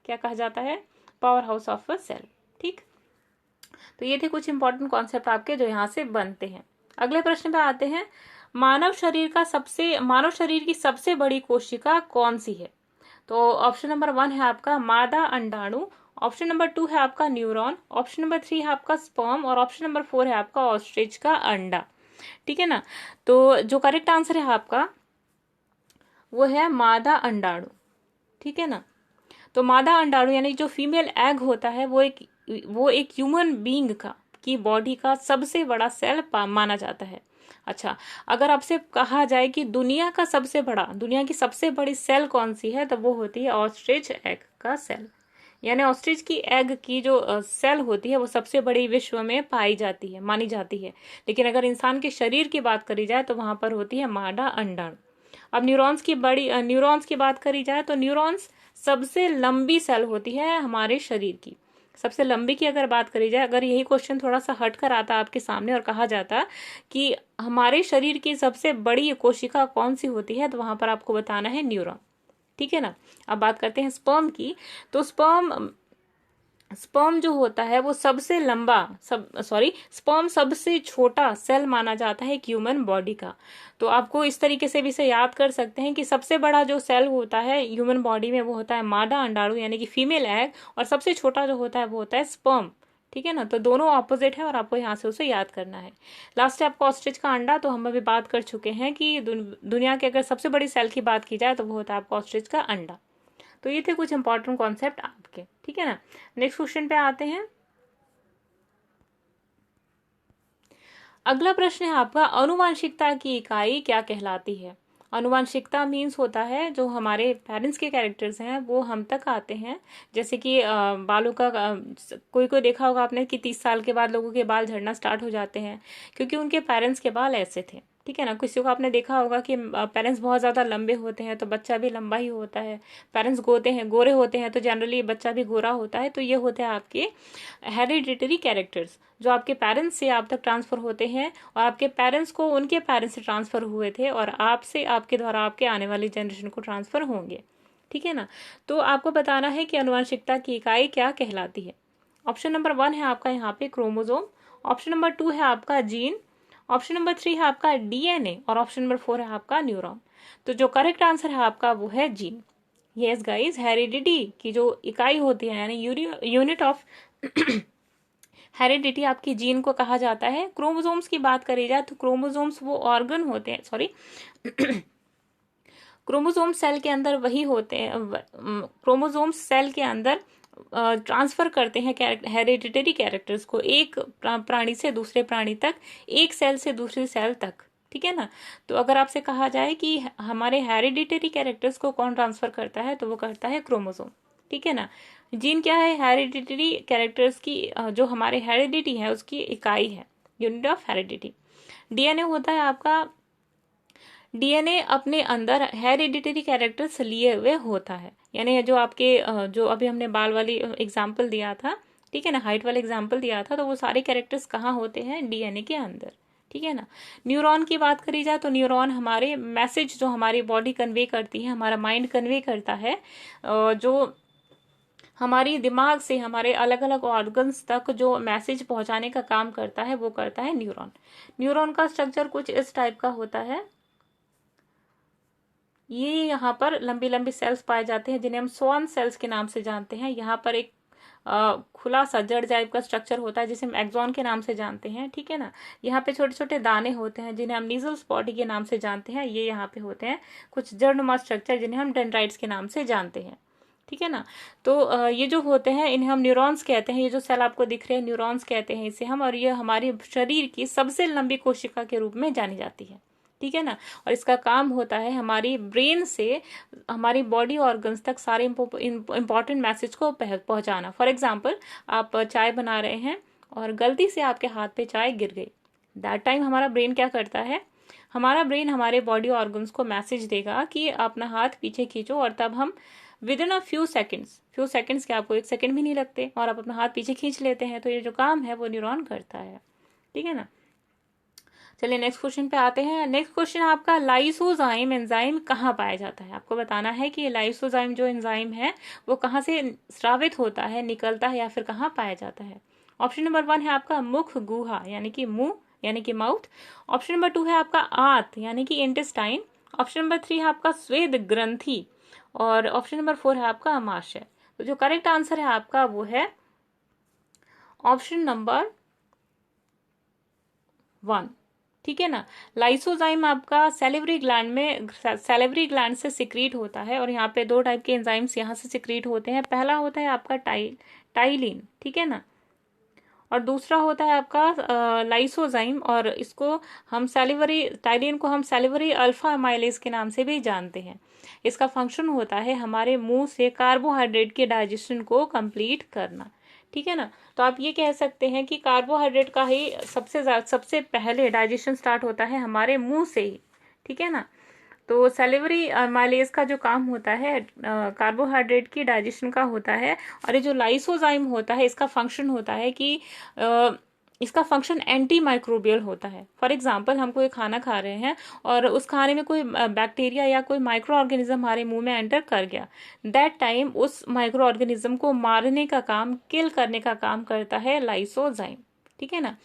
क्या कहा जाता है? Power house of a cell, ठीक। तो ये थे कुछ इंपॉर्टेंट कॉन्सेप्ट आपके जो यहाँ से बनते हैं। अगले प्रश्न पे आते हैं, मानव शरीर की सबसे बड़ी कोशिका कौन सी है? तो ऑप्शन नंबर 1 है आपका मादा अंडाणु, ऑप्शन नंबर 2 है आपका न्यूरॉन, ऑप्शन नंबर 3 है आपका स्पर्म, और ऑप्शन नंबर 4 है आपका ऑस्ट्रिच का अंडा, ठीक है ना। तो जो करेक्ट आंसर है आपका वो है मादा अंडाणु, ठीक है ना। तो मादा अंडाणु यानी जो फीमेल एग होता है वो एक ह्यूमन बीइंग की बॉडी का सबसे बड़ा सेल माना जाता है। अच्छा, अगर आपसे कहा जाए कि दुनिया की सबसे बड़ी सेल कौन सी है, तो वो होती है ऑस्ट्रिच एग का सेल, यानी ऑस्ट्रिच की एग की जो सेल होती है वो सबसे बड़ी विश्व में मानी जाती है। लेकिन अगर इंसान के शरीर की बात करी जाए तो वहां पर होती है मादा अंडाणु। अब न्यूरॉन्स की बात करी जाए तो न्यूरॉन्स सबसे लंबी सेल होती है हमारे शरीर की, सबसे लंबी की अगर बात करी जाए। अगर यही क्वेश्चन थोड़ा सा हट कर आता आपके सामने और कहा जाता कि हमारे शरीर की सबसे बड़ी कोशिका कौन सी होती है, तो वहां पर आपको बताना है न्यूरॉन, ठीक है ना। अब बात करते हैं स्पर्म की, तो स्पर्म जो होता है वो स्पर्म सबसे छोटा सेल माना जाता है ह्यूमन बॉडी का। तो आपको इस तरीके से भी इसे याद कर सकते हैं कि सबसे बड़ा जो सेल होता है ह्यूमन बॉडी में वो होता है मादा अंडाणु यानी कि फीमेल एग, और सबसे छोटा जो होता है वो होता है स्पर्म, ठीक है ना। तो दोनों ऑपोजिट है और आपको यहाँ से उसे याद करना है। लास्ट है आपको ऑस्ट्रिच का अंडा, तो हम अभी बात कर चुके हैं कि दुनिया के अगर सबसे बड़ी सेल की बात की जाए तो वो होता है आपका ऑस्ट्रिच का अंडा। तो ये थे कुछ इंपॉर्टेंट कॉन्सेप्ट आपके, ठीक है ना। नेक्स्ट क्वेश्चन पे आते हैं। अगला प्रश्न है आपका, अनुवांशिकता की इकाई क्या कहलाती है? अनुवांशिकता मीन्स होता है जो हमारे पेरेंट्स के कैरेक्टर्स हैं वो हम तक आते हैं। जैसे कि बालों का कोई देखा होगा आपने कि 30 साल के बाद लोगों के बाल झड़ना स्टार्ट हो जाते हैं क्योंकि उनके पेरेंट्स के बाल ऐसे थे, ठीक है ना। किसी को आपने देखा होगा कि पेरेंट्स बहुत ज्यादा लंबे होते हैं तो बच्चा भी लंबा ही होता है। पेरेंट्स गोरे होते हैं तो जनरली बच्चा भी गोरा होता है। तो ये होते हैं आपके हेरिडिटरी कैरेक्टर्स जो आपके पेरेंट्स से आप तक ट्रांसफर होते हैं और आपके पेरेंट्स को उनके पेरेंट्स से ट्रांसफर हुए थे और आपसे आपके द्वारा आपके आने वाली जनरेशन को ट्रांसफर होंगे, ठीक है ना। तो आपको बताना है कि आनुवंशिकता की इकाई क्या कहलाती है। ऑप्शन नंबर 1 है आपका यहाँ पे क्रोमोसोम, ऑप्शन नंबर 2 है आपका जीन, ऑप्शन नंबर 3 है आपका डीएनए और ऑप्शन नंबर 4 है आपका न्यूरॉन। तो जो करेक्ट आंसर है आपका वो है जीन। यस गाइस, हेरिडिटी की जो इकाई होती है यानी यूनिट ऑफ हेरिडिटी आपकी जीन को कहा जाता है। क्रोमोसोम्स की बात करी जाए तो क्रोमोसोम्स वो ऑर्गन होते हैं, क्रोमोसोम सेल के अंदर वही होते हैं, क्रोमोसोम्स सेल के अंदर ट्रांसफर करते हैं हेरिडिटरी कैरेक्टर्स को एक प्राणी से दूसरे प्राणी तक, एक सेल से दूसरी सेल तक, ठीक है ना। तो अगर आपसे कहा जाए कि हमारे हेरिडिटरी कैरेक्टर्स को कौन ट्रांसफर करता है तो वो करता है क्रोमोसोम, ठीक है ना। जीन क्या है? हेरिडिटरी कैरेक्टर्स की जो हमारे हेरिडिटी है उसकी इकाई है, यूनिट ऑफ हेरिडिटी। डीएनए होता है आपका, डीएनए अपने अंदर हेरिडिटरी कैरेक्टर्स लिए हुए होता है, यानी जो आपके जो अभी हमने बाल वाली एग्जाम्पल दिया था, ठीक है ना, हाइट वाला एग्जाम्पल दिया था, तो वो सारे कैरेक्टर्स कहाँ होते हैं? डीएनए के अंदर, ठीक है ना। न्यूरॉन की बात करी जाए तो न्यूरॉन हमारे मैसेज जो हमारी बॉडी कन्वे करती है, हमारा माइंड कन्वे करता है, जो हमारी दिमाग से हमारे अलग अलग ऑर्गन्स तक जो मैसेज पहुंचाने का काम करता है वो करता है न्यूरॉन। न्यूरॉन का स्ट्रक्चर कुछ इस टाइप का होता है। ये यहाँ पर लंबी लंबी सेल्स पाए जाते हैं जिन्हें हम स्वान सेल्स के नाम से जानते हैं। यहाँ पर एक खुला सा जड़ टाइप का स्ट्रक्चर होता है जिसे हम एक्सॉन के नाम से जानते हैं, ठीक है ना। यहाँ पे छोटे छोटे दाने होते हैं जिन्हें हम नीजल्स बॉडी के नाम से जानते हैं। ये यहाँ पे होते हैं कुछ जड़नुमा स्ट्रक्चर जिन्हें हम डेंड्राइट्स के नाम से जानते हैं, ठीक है ना। तो ये जो होते हैं इन्हें हम न्यूरॉन्स कहते हैं। ये जो सेल आपको दिख रहे हैं न्यूरॉन्स कहते हैं इसे हम, और ये हमारे शरीर की सबसे लंबी कोशिका के रूप में जानी जाती है, ठीक है ना। और इसका काम होता है हमारी ब्रेन से हमारी बॉडी ऑर्गन्स तक सारे इंपॉर्टेंट मैसेज को पहुंचाना। फॉर एग्जाम्पल, आप चाय बना रहे हैं और गलती से आपके हाथ पे चाय गिर गई। दैट टाइम हमारा ब्रेन क्या करता है, हमारा ब्रेन हमारे बॉडी ऑर्गन्स को मैसेज देगा कि अपना हाथ पीछे खींचो, और तब हम with in a few seconds के, आपको 1 सेकेंड भी नहीं लगते, और आप अपना हाथ पीछे खींच लेते हैं। तो ये जो काम है वो न्यूरॉन करता है, ठीक है ना। चलिए नेक्स्ट क्वेश्चन पे आते हैं। नेक्स्ट क्वेश्चन आपका, लाइसोजाइम एंजाइम कहाँ पाया जाता है। आपको बताना है कि लाइसोजाइम जो एंजाइम है वो कहाँ से स्रावित होता है, निकलता है, या फिर कहाँ पाया जाता है। ऑप्शन नंबर 1 है आपका मुख गुहा यानी कि मुंह यानी कि माउथ। ऑप्शन नंबर 2 है आपका आंत यानी कि इंटेस्टाइन। ऑप्शन नंबर 3 है आपका स्वेद ग्रंथि, और ऑप्शन नंबर 4 है आपका आमाशय। तो जो करेक्ट आंसर है आपका वो है ऑप्शन नंबर 1, ठीक है ना। लाइसोजाइम आपका सैलिवरी ग्लैंड से सिक्रीट होता है, और यहाँ पे 2 टाइप के एंजाइम्स यहाँ से सिक्रीट होते हैं। पहला होता है आपका टाइलिन, ठीक है ना, और दूसरा होता है आपका लाइसोजाइम, और इसको हम टाइलिन को हम सैलिवरी अल्फा अमाइलेज के नाम से भी जानते हैं। इसका फंक्शन होता है हमारे मुंह से कार्बोहाइड्रेट के डाइजेशन को करना, ठीक है ना। तो आप ये कह सकते हैं कि कार्बोहाइड्रेट का ही सबसे पहले डाइजेशन स्टार्ट होता है हमारे मुंह से ही, ठीक है ना। तो सैलिवरी अमाइलेज का जो काम होता है कार्बोहाइड्रेट की डाइजेशन का होता है, और ये जो लाइसोजाइम होता है इसका फंक्शन होता है कि इसका फंक्शन एंटी माइक्रोबियल होता है। फॉर एग्जाम्पल, हम कोई खाना खा रहे हैं और उस खाने में कोई बैक्टीरिया या कोई माइक्रो ऑर्गेनिज्म हमारे मुंह में एंटर कर गया। दैट टाइम उस माइक्रो ऑर्गेनिज्म को मारने का काम, किल करने का काम करता है लाइसोजाइम, ठीक है ना।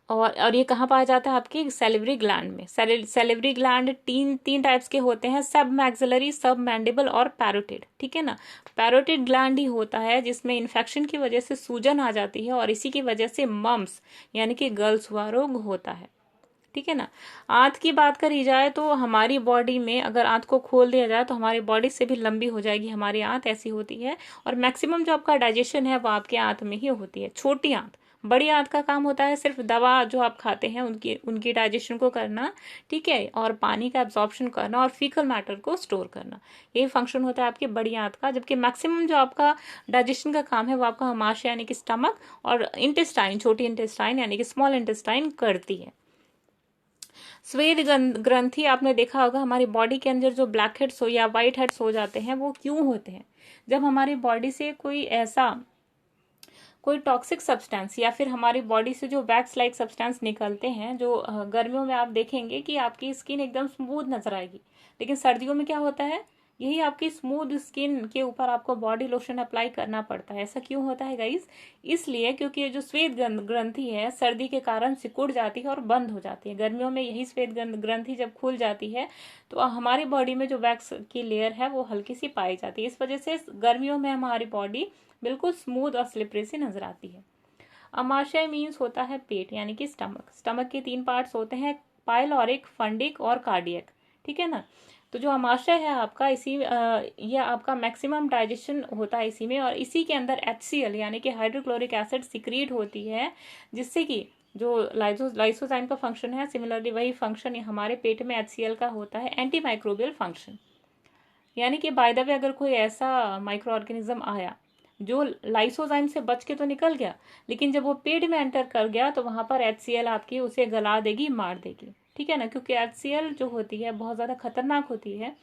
और ये कहाँ पाया जाता है आपके सैलिवरी ग्लैंड में। सैलिवरी ग्लैंड तीन टाइप्स के होते हैं, सब मैक्सिलरी, सब मैंडिबल और पैरोटिड, ठीक है ना। पैरोटिड ग्लैंड ही होता है जिसमें इन्फेक्शन की वजह से सूजन आ जाती है, और इसी की वजह से मम्स यानी कि गल्स हुआ रोग होता है, ठीक है ना। आंत की बात करी जाए तो हमारी बॉडी में अगर आंत को खोल दिया जाए तो हमारी बॉडी से भी लंबी हो जाएगी हमारी आंत, ऐसी होती है। और मैक्सिमम जो आपका डाइजेशन है वो आपके आंत में ही होती है। छोटी आंत, बड़ी आंत का काम होता है सिर्फ दवा जो आप खाते हैं उनकी डाइजेशन को करना, ठीक है, और पानी का एब्जॉर्प्शन करना और फीकल मैटर को स्टोर करना। ये फंक्शन होता है आपकी बड़ी आंत का। जबकि मैक्सिमम जो आपका डाइजेशन का काम है वो आपका आमाशय यानी कि स्टमक और इंटेस्टाइन, छोटी इंटेस्टाइन यानी कि स्मॉल इंटेस्टाइन करती है। स्वेद ग्रंथि आपने देखा होगा, हमारी बॉडी के अंदर जो ब्लैक हेड्स हो या व्हाइट हेड्स हो जाते हैं वो क्यों होते हैं। जब हमारी बॉडी से कोई टॉक्सिक सब्सटेंस या फिर हमारी बॉडी से जो वैक्स लाइक सब्सटेंस निकलते हैं, जो गर्मियों में आप देखेंगे कि आपकी स्किन एकदम स्मूथ नजर आएगी, लेकिन सर्दियों में क्या होता है, यही आपकी स्मूथ स्किन के ऊपर आपको बॉडी लोशन अप्लाई करना पड़ता है। ऐसा क्यों होता है गाइस? इसलिए क्योंकि ये जो श्वेत ग्रंथि है सर्दी के कारण सिकुड़ जाती है और बंद हो जाती है। गर्मियों में यही श्वेत ग्रंथि जब खुल जाती है तो हमारी बॉडी में जो वैक्स की लेयर है वो हल्की सी पाई जाती है। इस वजह से गर्मियों में हमारी बॉडी बिल्कुल स्मूथ और स्लिपरी सी नजर आती है। अमाशय मीन्स होता है पेट यानी कि स्टमक के 3 पार्ट्स होते हैं, पाइलोरिक, फंडिक और कार्डियक, ठीक है ना। तो जो अमाशय है आपका ये आपका मैक्सिमम डाइजेशन होता है इसी में, और इसी के अंदर HCl यानी कि हाइड्रोक्लोरिक एसिड सिक्रीट होती है, जिससे कि जो लाइसोजाइम का फंक्शन है सिमिलरली वही फंक्शन हमारे पेट में HCl का होता है, एंटी माइक्रोबियल फंक्शन। यानी कि बाय द वे अगर कोई ऐसा माइक्रो ऑर्गेनिज्म आया जो लाइसोजाइम से बच के तो निकल गया, लेकिन जब वो पेट में एंटर कर गया तो वहां पर HCl आपकी उसे गला देगी, मार देगी, ठीक है ना। क्योंकि HCl जो होती है बहुत ज्यादा खतरनाक होती है।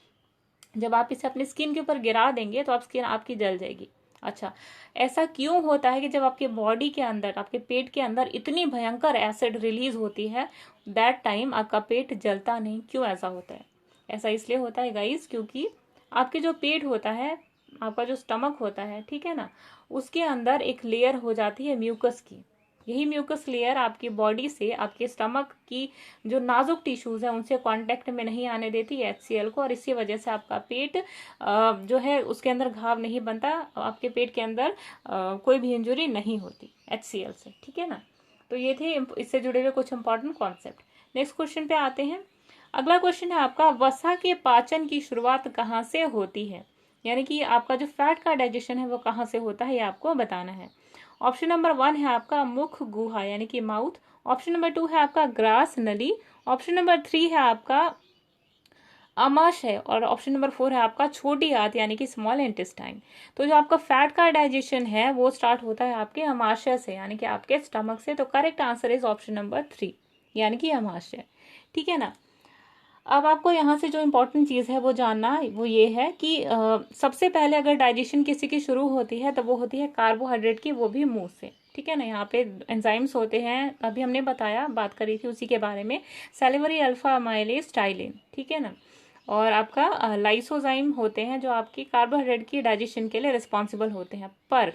जब आप इसे अपनी स्किन के ऊपर गिरा देंगे तो आप स्किन आपकी जल जाएगी। अच्छा, ऐसा क्यों होता है कि जब आपके बॉडी के अंदर, आपके पेट के अंदर इतनी भयंकर एसिड रिलीज होती है, दैट टाइम आपका पेट जलता नहीं? क्यों ऐसा होता है? ऐसा इसलिए होता है गाइस क्योंकि आपके जो पेट होता है आपका जो स्टमक होता है, ठीक है ना, उसके अंदर एक लेयर हो जाती है म्यूकस की। यही म्यूकस लेयर आपकी बॉडी से आपके स्टमक की जो नाजुक टिश्यूज है उनसे कांटेक्ट में नहीं आने देती है HCl को, और इसी वजह से आपका पेट जो है उसके अंदर घाव नहीं बनता, आपके पेट के अंदर कोई भी इंजुरी नहीं होती HCl से, ठीक है ना। तो ये थे इससे जुड़े हुए कुछ इंपॉर्टेंट कॉन्सेप्ट। नेक्स्ट क्वेश्चन पे आते हैं। अगला क्वेश्चन है आपका, वसा के पाचन की शुरुआत कहाँ से होती है, यानी कि आपका जो फैट का डाइजेशन है वो कहाँ से होता है, ये आपको बताना है। ऑप्शन नंबर 1 है आपका मुख गुहा यानी कि माउथ। ऑप्शन नंबर 2 है आपका ग्रास नली। ऑप्शन नंबर 3 है आपका आमाशय, और ऑप्शन नंबर 4 है आपका छोटी आंत यानी कि स्मॉल इंटेस्टाइन। तो जो आपका फैट का डाइजेशन है वो स्टार्ट होता है आपके आमाशय से यानी कि आपके स्टमक से। तो correct answer is option number 3 यानी कि आमाशय, ठीक है ना। अब आपको यहाँ से जो इम्पोर्टेंट चीज़ है वो जानना वो ये है कि सबसे पहले अगर डाइजेशन किसी की शुरू होती है तो वो होती है कार्बोहाइड्रेट की, वो भी मुंह से, ठीक है ना। यहाँ पे एंजाइम्स होते हैं, अभी हमने बताया, बात करी थी उसी के बारे में, सैलिवरी अल्फा अमाइलेज टाइलिन, ठीक है ना। और आपका लाइसोजाइम होते हैं जो आपकी कार्बोहाइड्रेट की डाइजेशन के लिए रिस्पॉन्सिबल होते हैं। पर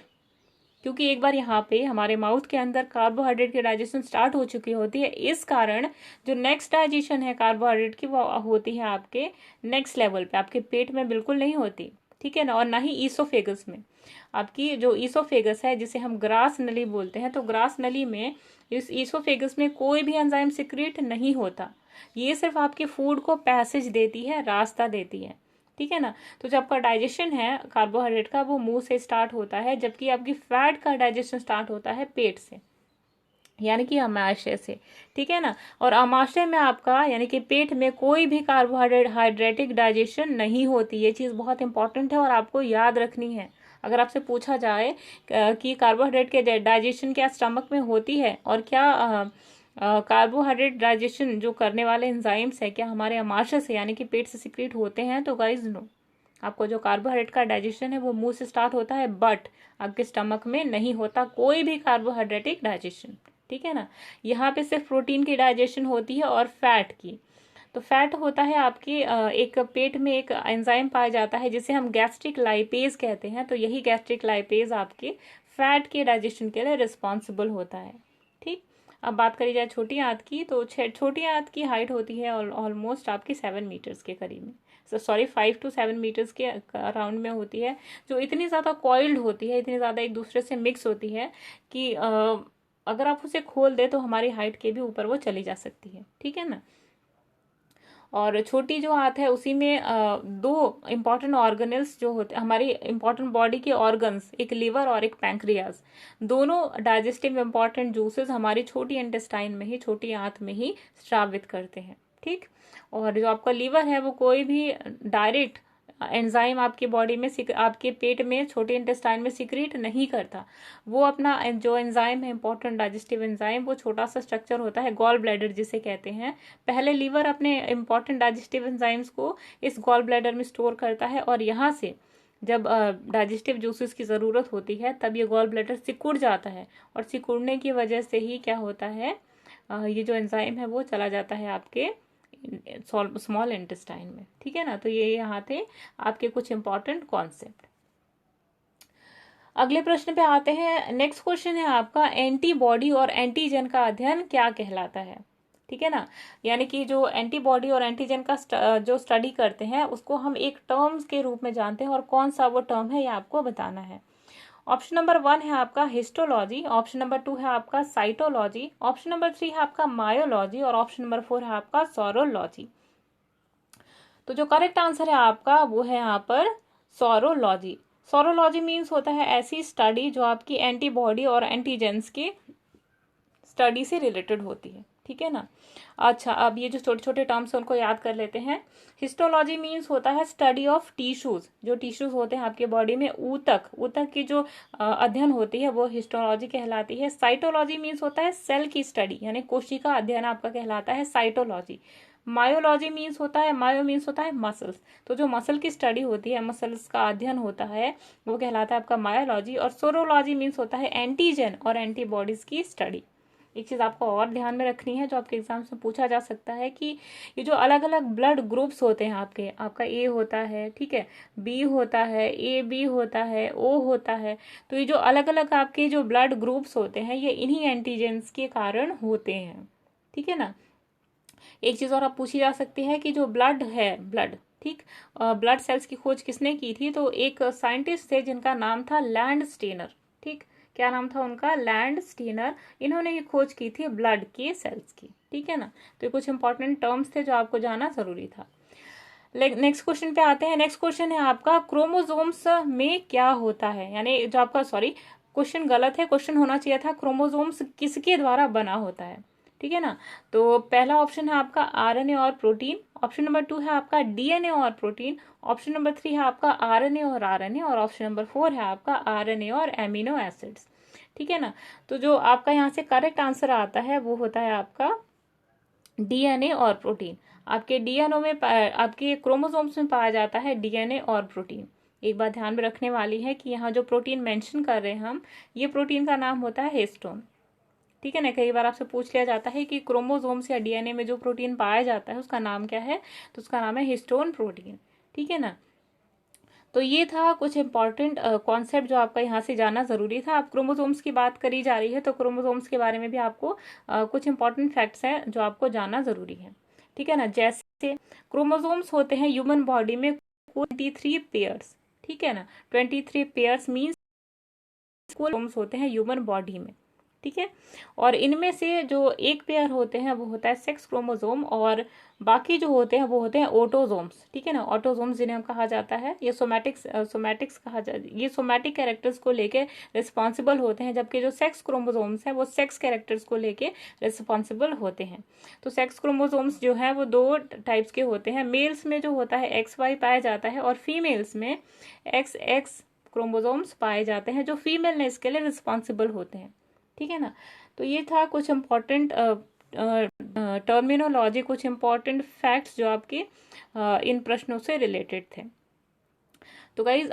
क्योंकि एक बार यहाँ पे हमारे माउथ के अंदर कार्बोहाइड्रेट की डाइजेशन स्टार्ट हो चुकी होती है, इस कारण जो नेक्स्ट डाइजेशन है कार्बोहाइड्रेट की वो होती है आपके नेक्स्ट लेवल पे, आपके पेट में बिल्कुल नहीं होती, ठीक है ना, और ना ही ईसोफेगस में। आपकी जो ईसोफेगस है जिसे हम ग्रास नली बोलते हैं, तो ग्रास नली में, इस ईसोफेगस में कोई भी एंजाइम सिक्रीट नहीं होता। ये सिर्फ आपके फूड को पैसेज देती है, रास्ता देती है, ठीक है ना। तो जो आपका डाइजेशन है कार्बोहाइड्रेट का वो मुंह से स्टार्ट होता है, जबकि आपकी फैट का डाइजेशन स्टार्ट होता है पेट से यानी कि आमाशय से, ठीक है ना। और आमाशय में आपका यानी कि पेट में कोई भी कार्बोहाइड्रेटिक डाइजेशन नहीं होती। ये चीज़ बहुत इंपॉर्टेंट है और आपको याद रखनी है। अगर आपसे पूछा जाए कि कार्बोहाइड्रेट के डाइजेशन क्या स्टमक में होती है और क्या कार्बोहाइड्रेट डाइजेशन जो करने वाले एंजाइम्स है क्या हमारे आमाशय से यानी कि पेट से सिक्रीट होते हैं, तो गाइज नो, आपको जो कार्बोहाइड्रेट का डाइजेशन है वो मुंह से स्टार्ट होता है, बट आपके स्टमक में नहीं होता कोई भी कार्बोहाइड्रेटिक डाइजेशन, ठीक है ना। यहाँ पे सिर्फ प्रोटीन की डाइजेशन होती है और फैट की। तो फैट होता है आपकी एक पेट में एक एंजाइम पाया जाता है जिसे हम गैस्ट्रिक लाइपेज कहते हैं। तो यही गैस्ट्रिक लाइपेज आपके फैट के डाइजेशन के लिए रिस्पॉन्सिबल होता है, ठीक। अब बात करी जाए छोटी आंत की, तो छोटी आंत की हाइट होती है ऑलमोस्ट आपकी 7 मीटर्स के करीब में, सॉरी 5 to 7 मीटर्स के अराउंड में होती है, जो इतनी ज़्यादा कॉइल्ड होती है, इतनी ज़्यादा एक दूसरे से मिक्स होती है कि अगर आप उसे खोल दे तो हमारी हाइट के भी ऊपर वो चली जा सकती है, ठीक है ना। और छोटी जो आंत है उसी में दो इंपॉर्टेंट ऑर्गेनल्स जो होते हैं, हमारी इंपॉर्टेंट बॉडी के ऑर्गन्स, एक लिवर और एक पैंक्रियाज, दोनों डाइजेस्टिव इंपॉर्टेंट जूसेस हमारी छोटी इंटेस्टाइन में ही, छोटी आंत में ही स्रावित करते हैं, ठीक। और जो आपका लीवर है वो कोई भी डायरेक्ट एंजाइम आपकी बॉडी में आपके पेट में छोटे इंटेस्टाइन में सिक्रीट नहीं करता। वो अपना जो एंजाइम है इंपॉर्टेंट डाइजेस्टिव एंजाइम, वो छोटा सा स्ट्रक्चर होता है गॉल ब्लैडर जिसे कहते हैं। पहले लीवर अपने इंपॉर्टेंट डाइजेस्टिव एंजाइम्स को इस गॉल ब्लैडर में स्टोर करता है, और यहाँ से जब डाइजेस्टिव जूसेस की ज़रूरत होती है तब ये गॉल ब्लैडर सिकुड़ जाता है, और सिकुड़ने की वजह से ही क्या होता है, ये जो एंजाइम है वो चला जाता है आपके स्मॉल इंटेस्टाइन में, ठीक है ना। तो ये यहाँ थे आपके कुछ इंपॉर्टेंट कॉन्सेप्ट। अगले प्रश्न पे आते हैं। नेक्स्ट क्वेश्चन है आपका, एंटीबॉडी और एंटीजन का अध्ययन क्या कहलाता है, ठीक है ना। यानी कि जो एंटीबॉडी और एंटीजन का जो स्टडी करते हैं उसको हम एक टर्म्स के रूप में जानते हैं, और कौन सा वो टर्म है ये आपको बताना है। ऑप्शन नंबर 1 है आपका हिस्टोलॉजी, ऑप्शन नंबर 2 है आपका साइटोलॉजी, ऑप्शन नंबर 3 है आपका मायोलॉजी, और ऑप्शन नंबर 4 है आपका सॉरोलॉजी। तो जो करेक्ट आंसर है आपका वो है यहाँ पर सॉरोलॉजी। सॉरोलॉजी मीन्स होता है ऐसी स्टडी जो आपकी एंटीबॉडी और एंटीजेंस की स्टडी से रिलेटेड होती है, ठीक है ना। अच्छा, अब ये जो छोटे छोटे टर्म्स है उनको याद कर लेते हैं। हिस्टोलॉजी मीन्स होता है स्टडी ऑफ टिश्यूज, जो टिश्यूज होते हैं आपके बॉडी में, ऊतक की जो अध्ययन होती है वो हिस्टोलॉजी कहलाती है। साइटोलॉजी मीन्स होता है सेल की स्टडी, यानी कोशिका अध्ययन आपका कहलाता है साइटोलॉजी। मायोलॉजी मीन्स होता है मसल्स, तो जो मसल की स्टडी होती है, मसल्स का अध्ययन होता है वो कहलाता है आपका मायोलॉजी। और सोरोलॉजी मीन्स होता है एंटीजन और एंटीबॉडीज की स्टडी, एक चीज़ आपको और ध्यान में रखनी है जो आपके एग्जाम्स में पूछा जा सकता है कि ये जो अलग अलग ब्लड ग्रुप्स होते हैं आपका ए होता है, ठीक है, बी होता है, ए बी होता है, ओ होता है, तो ये जो अलग अलग आपके जो ब्लड ग्रुप्स होते हैं ये इन्हीं एंटीजेंस के कारण होते हैं, ठीक है ना। एक चीज़ और आप पूछी जा सकती है कि जो ब्लड है, ब्लड, ठीक, ब्लड सेल्स की खोज किसने की थी, तो एक साइंटिस्ट थे जिनका नाम था लैंडस्टेनर, ठीक, क्या नाम था उनका, लैंडस्टेनर। इन्होंने ये खोज की थी ब्लड के सेल्स की, ठीक है ना। तो ये कुछ इंपॉर्टेंट टर्म्स थे जो आपको जाना जरूरी था। नेक्स्ट क्वेश्चन पे आते हैं। नेक्स्ट क्वेश्चन है आपका क्रोमोसोम्स में क्या होता है, यानी जो आपका, सॉरी क्वेश्चन गलत है, क्वेश्चन होना चाहिए था क्रोमोसोम्स किसके द्वारा बना होता है, ठीक है ना। तो पहला ऑप्शन है आपका आरएनए और प्रोटीन, ऑप्शन नंबर 2 है आपका डीएनए और प्रोटीन, ऑप्शन नंबर 3 है आपका आरएनए और आरएनए, और ऑप्शन नंबर 4 है आपका आरएनए और एमिनो एसिड्स, ठीक है ना। तो जो आपका यहाँ से करेक्ट आंसर आता है वो होता है आपका डीएनए और प्रोटीन। आपके डीएनए में आपके क्रोमोसोम्स में पाया जाता है डीएनए और प्रोटीन। एक बात ध्यान में रखने वाली है कि यहाँ जो प्रोटीन मेंशन कर रहे हैं हम, ये प्रोटीन का नाम होता है हिस्टोन, ठीक है ना। कई बार आपसे पूछ लिया जाता है कि क्रोमोसोम्स या डीएनए में जो प्रोटीन पाया जाता है उसका नाम क्या है, तो उसका नाम है हिस्टोन प्रोटीन, ठीक है ना। तो ये था कुछ इंपॉर्टेंट कॉन्सेप्ट जो आपका यहाँ से जाना जरूरी था। आप क्रोमोसोम्स की बात करी जा रही है तो क्रोमोसोम्स के बारे में भी आपको कुछ इंपॉर्टेंट फैक्ट्स हैं जो आपको जानना जरूरी है, ठीक है ना। जैसे क्रोमोसोम्स होते हैं ह्यूमन बॉडी में 23 पेयर्स, ठीक है ना। 23 पेयर्स मीन्स क्रोमोसोम्स होते हैं ह्यूमन बॉडी में, ठीक है। और इनमें से जो एक पेयर होते हैं वो होता है सेक्स क्रोमोसोम, और बाकी जो होते हैं वो होते हैं ऑटोजोम्स, ठीक है ना। ऑटोजोम्स जिन्हें हम कहा जाता है, ये सोमैटिक्स कहा जाता है, ये सोमैटिक कैरेक्टर्स को लेके रिस्पॉन्सिबल होते हैं, जबकि जो सेक्स क्रोमोसोम्स हैं वो सेक्स कैरेक्टर्स को लेके रिस्पॉन्सिबल होते हैं। तो सेक्स क्रोमोसोम्स जो है वो 2 टाइप्स के होते हैं। मेल्स में जो होता है XY पाया जाता है, और फीमेल्स में XX क्रोमोसोम्स पाए जाते हैं जो फीमेलनेस के लिए रिस्पॉन्सिबल होते हैं, ठीक है ना। तो ये था कुछ इम्पॉर्टेंट टर्मिनोलॉजी, कुछ इम्पॉर्टेंट फैक्ट्स जो आपके इन प्रश्नों से रिलेटेड थे। तो गाइज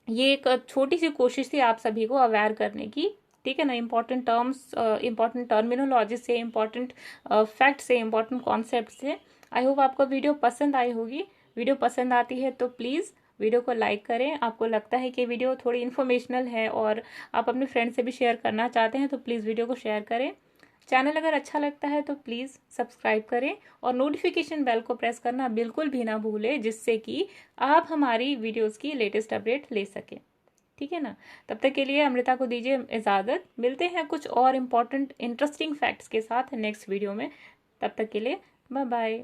ये एक छोटी सी कोशिश थी आप सभी को अवेयर करने की, ठीक है ना। इंपॉर्टेंट टर्म्स, इंपॉर्टेंट टर्मिनोलॉजी से, इंपॉर्टेंट फैक्ट से, इंपॉर्टेंट कॉन्सेप्ट से। आई होप आपको वीडियो पसंद आई होगी। वीडियो पसंद आती है तो प्लीज़ वीडियो को लाइक करें। आपको लगता है कि वीडियो थोड़ी इन्फॉर्मेशनल है और आप अपने फ्रेंड से भी शेयर करना चाहते हैं तो प्लीज़ वीडियो को शेयर करें। चैनल अगर अच्छा लगता है तो प्लीज़ सब्सक्राइब करें और नोटिफिकेशन बेल को प्रेस करना बिल्कुल भी ना भूलें, जिससे कि आप हमारी वीडियोस की लेटेस्ट अपडेट ले सकें, ठीक है ना। तब तक के लिए अमृता को दीजिए इजाज़त। मिलते हैं कुछ और इम्पॉर्टेंट इंटरेस्टिंग फैक्ट्स के साथ नेक्स्ट वीडियो में। तब तक के लिए बाय बाय।